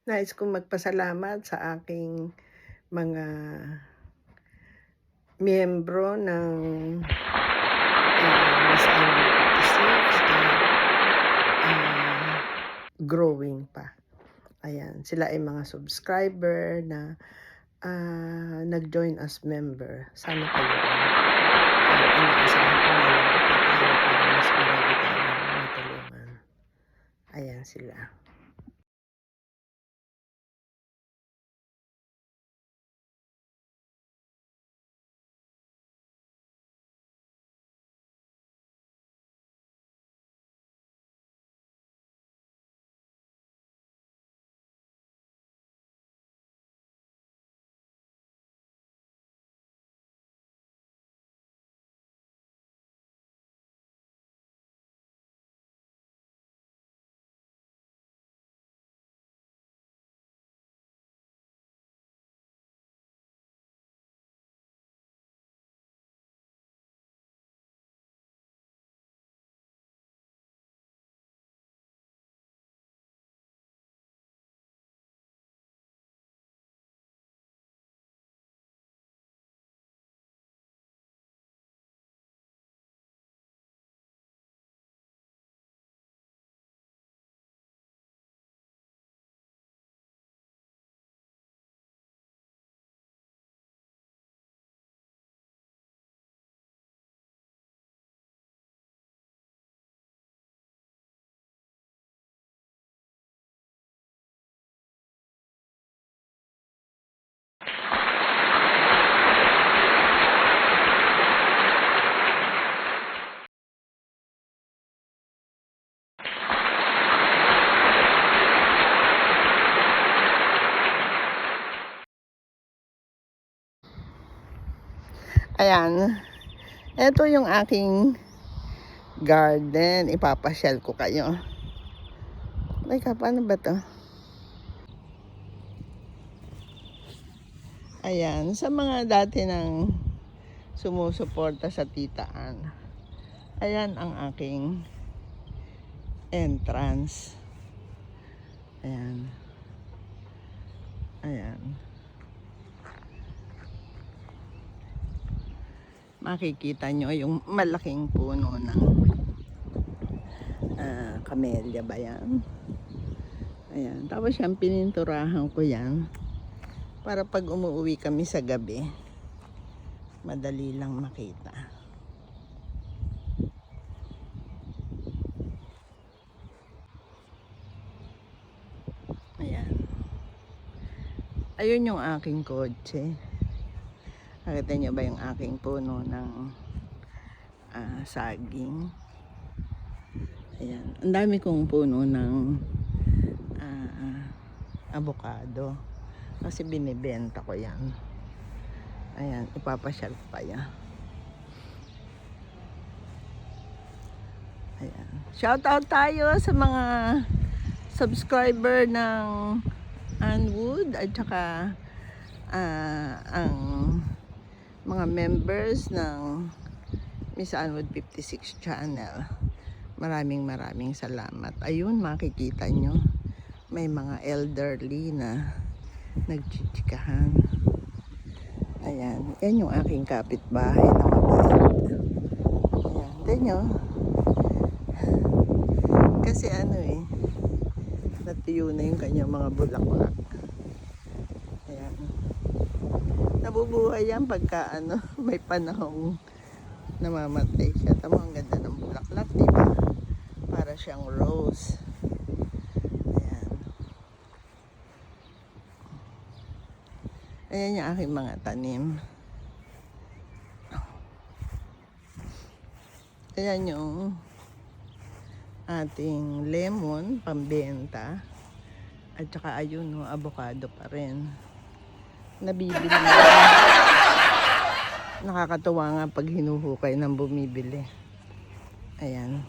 Nais kong magpasalamat sa aking mga miyembro ng Miss Annie 56 at growing pa. Ayan, sila ay mga subscriber na nag-join as member. Sana kayo rin. At inaasahan ko lalago pa tayo para mas marami tayong matulungan. Ayan sila. Ayan. Ito yung aking garden. Ipapasyal ko kayo. Teka, paano ba to? Ayan. Sa mga dati nang sumusuporta sa Titaan. Ayan ang aking entrance. Ayan. Ayan. Makikita nyo yung malaking puno ng camellia ba yan? Ayan. Tapos yan, pininturahan ko yan para pag umuwi kami sa gabi, madali lang makita. Ayan. Ayun yung aking kotse. Nakita nyo ba yung aking puno ng saging? Ayan. Ang dami kong puno ng avocado. Kasi binibenta ko yan. Ayan. Ipapasyal pa yan. Ayan. Shoutout tayo sa mga subscriber ng Anwood at saka ang mga members ng Miss Anwood 56 channel. Maraming salamat. Ayun, makikita nyo may mga elderly na nagchichikahan. Ayan, yan yung aking kapitbahay na mabait. Ayan, tignan nyo. Kasi natuyo na yung kanyang mga bulaklak. Ayan. Nabubuhay yan pagka may panahong namamatay siya. Tama, ang ganda ng bulaklak, diba? Para siyang rose. Ayan. Ayan yung aking mga tanim. Ayan yung ating lemon, pambenta. At saka ayun, avocado pa rin. Nabibili na. Nakakatuwa nga pag hinuhukay ng bumibili. Ayan.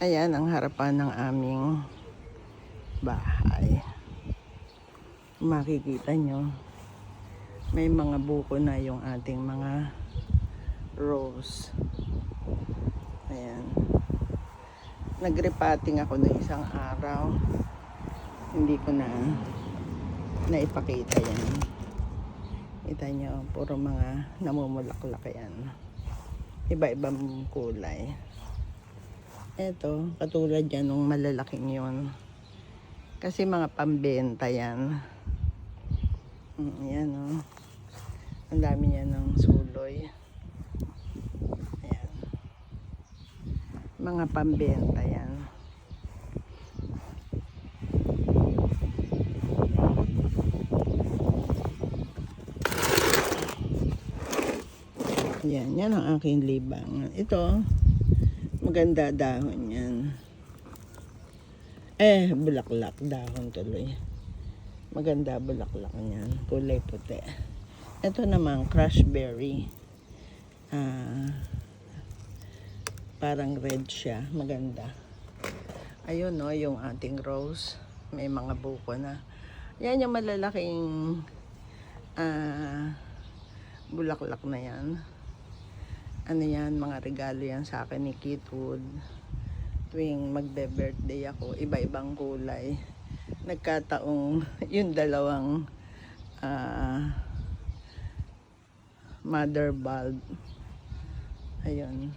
Ayan ang harapan ng aming bahay. Makikita nyo May mga buko na yung ating mga rose. Ayan. Nag-repotting ako ng isang araw. Hindi ko na naipakita yan. Kita nyo, puro mga namumulaklak yan. Iba-ibang kulay. Eto, katulad yan nung malalaking yun. Kasi mga pambenta yan. Ayan o. Ang dami niya ng suloy. Ayan. Mga pambenta yan. Yan, yan ang aking libang. Ito, maganda dahon yan. Bulaklak, dahon tuloy. Maganda bulaklak niyan, kulay puti. Ito naman, crushberry. Parang red siya, maganda. Ayun no, yung ating rose. May mga buko na. Yan yung malalaking bulaklak na yan. Ano yan, mga regalo yan sa akin ni Kitwood. Tuwing magbe-birthday ako, iba-ibang kulay. Nagkataong yung dalawang mother bulb. Ayun.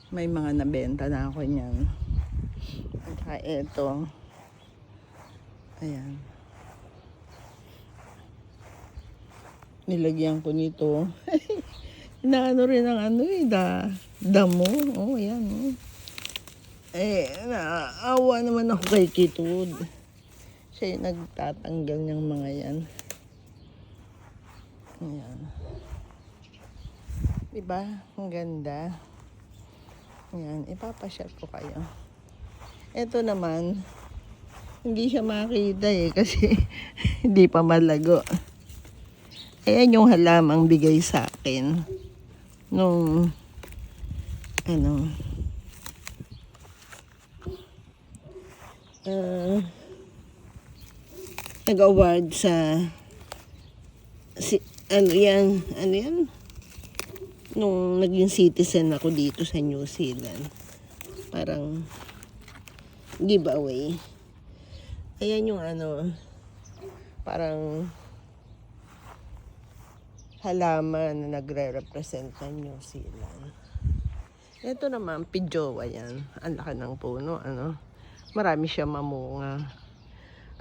May mga nabenta na ako niyan. At saka ito. Ayan. Nilagyan ko nito. Inaano rin ang damo. Oh, ayan. Oh. Naawa naman ako kay Kitwood. Siya yung nagtatanggal ng mga yan. Ayan. Diba? Ang ganda. Ayan. Ipapasyal ko kayo. Ito naman, hindi siya makita kasi hindi pa malago. Ayan yung halamang bigay sa akin. Nung, nag-award sa ano yan nung naging citizen ako dito sa New Zealand, parang giveaway. Ayan yung parang halaman na nagre-represent ng New Zealand. Ito naman pijowa yan, ang laki ng puno, marami siya mamunga.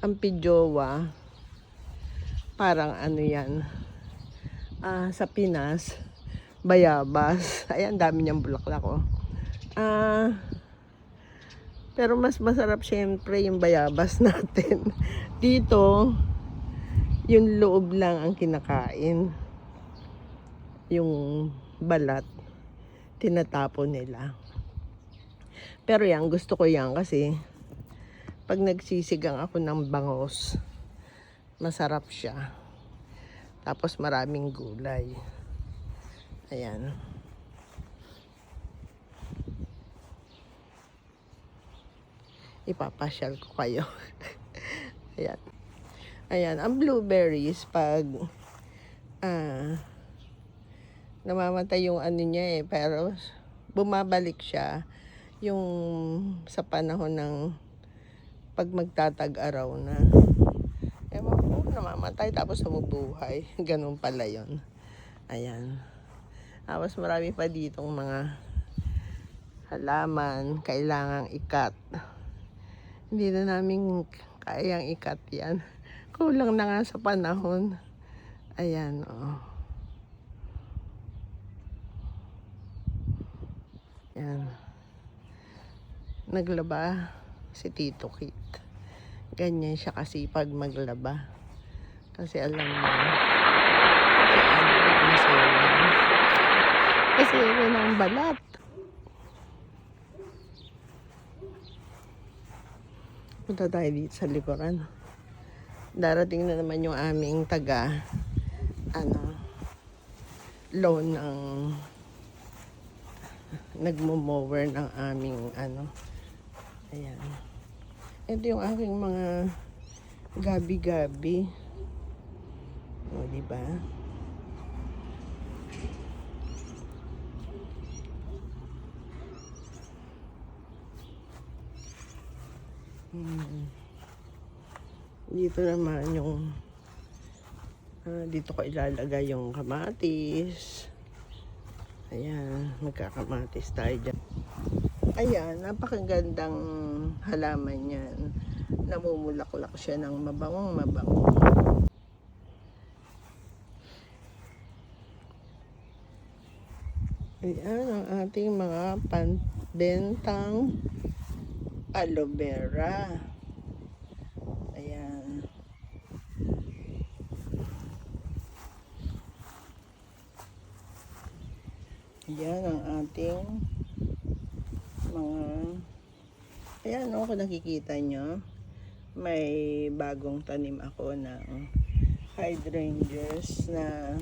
Ang pijowa, parang yan, sa Pinas, bayabas. Ayan, dami niyang bulaklak, oh. Pero mas masarap syempre yung bayabas natin. Dito, yung loob lang ang kinakain. Yung balat, tinatapon nila. Pero yan, gusto ko yan kasi pag nagsisigang ako ng bangos, masarap siya. Tapos maraming gulay. Ayan. Ipapasyal ko kayo. Ayan. Ayan. Ang blueberries, pag namamatay yung niya pero bumabalik siya yung sa panahon ng pag magtatag-araw na. Ewan ko, namamatay tapos nabubuhay. Ganun pala yun. Ayan. Tapos marami pa ditong mga halaman, kailangang ikat. Hindi na namin kayang ikat yan. Kulang na nga sa panahon. Ayan, oh. Yan. Naglaba si Tito Kit. Ganyan siya kasipag maglaba. Kasi alam niya kasi yun ang balat. Punta tayo dito sa likuran. Darating na naman yung aming loan ng nagmo-mower ng aming ayan. Ito yung aking mga gabi-gabi. O, diba? Dito naman yung dito ko ilalagay yung kamatis. Ayan, magkakamatis tayo dyan. Ayan, napakagandang halaman yan. Namumulaklak siya ng mabangong mabango. Ayan ang ating mga panbentang aloe vera. Ayan. Ayan ang ating mga... Ayan, no, kung nakikita nyo, may bagong tanim ako ng hydrangeas na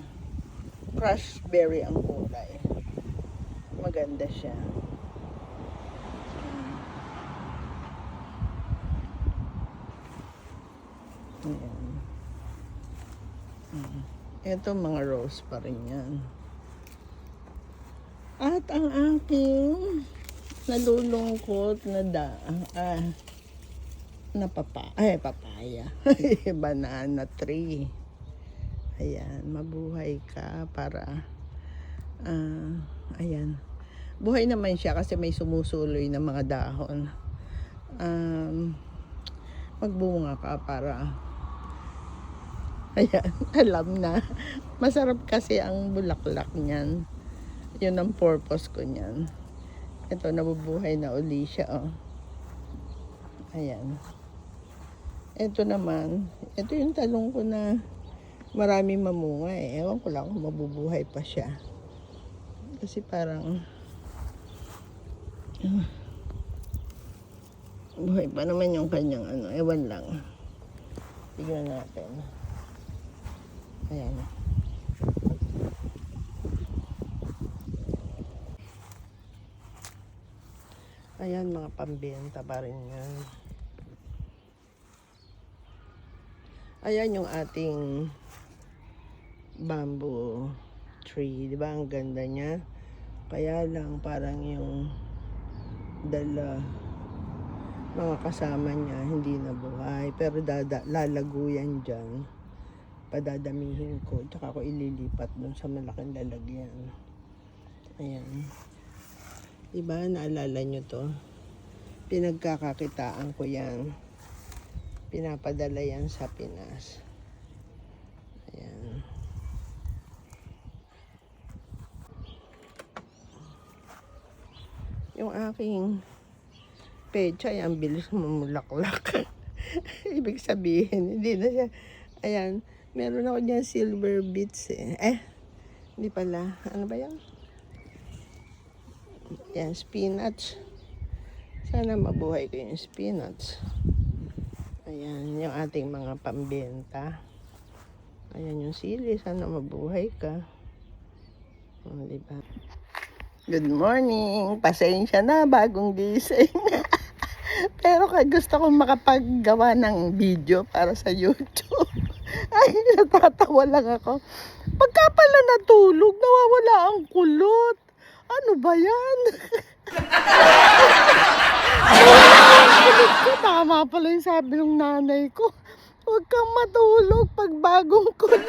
crush berry ang kulay. Maganda siya. Ayan. Ito mga rose pa rin yan. At ang aking nalulungkot na papaya. Banana tree. Ayan, mabuhay ka para ayan. Buhay naman siya kasi may sumusuloy na mga dahon. Magbunga ka para ayan, alam na. Masarap kasi ang bulaklak niyan. Yun ang purpose ko niyan. Ito, nabubuhay na uli siya, oh. Ayan. Ito naman, ito yung talong ko na marami mamunga eh. Ewan ko lang kung mabubuhay pa siya. Kasi parang buhay pa naman yung kanyang ano, ewan lang. Tignan natin. Ayan. Ayan, mga pambenta pa rin yan. Ayan yung ating bamboo tree. Diba ang ganda niya? Kaya lang parang yung mga kasama niya hindi na buhay. Pero lalago yan dyan. Padadamihin ko. Tsaka ko ililipat dun sa malaking lalagyan. Ayan. Diba, naalala nyo to? Pinagkakakitaan ko yan. Pinapadala yan sa Pinas. Ayan. Yung aking pechay, ang bilis mamulaklak. Ibig sabihin, hindi na siya. Ayan, meron ako dyan silver beets eh. Hindi pala. Ano ba yan? Yan, spinach. Sana mabuhay ko yung spinach. Ayan, yung ating mga pambenta. Ayan yung sili. Sana mabuhay ka. O, diba? Good morning. Pasensya na, bagong gising. Pero gusto kong makapaggawa ng video para sa YouTube. Ay, natatawa lang ako. Pagka pala natulog, nawawala ang kulot. Ano ba yan? Tama pala yung sabi ng nanay ko. Huwag kang matulog pag bagong kulot.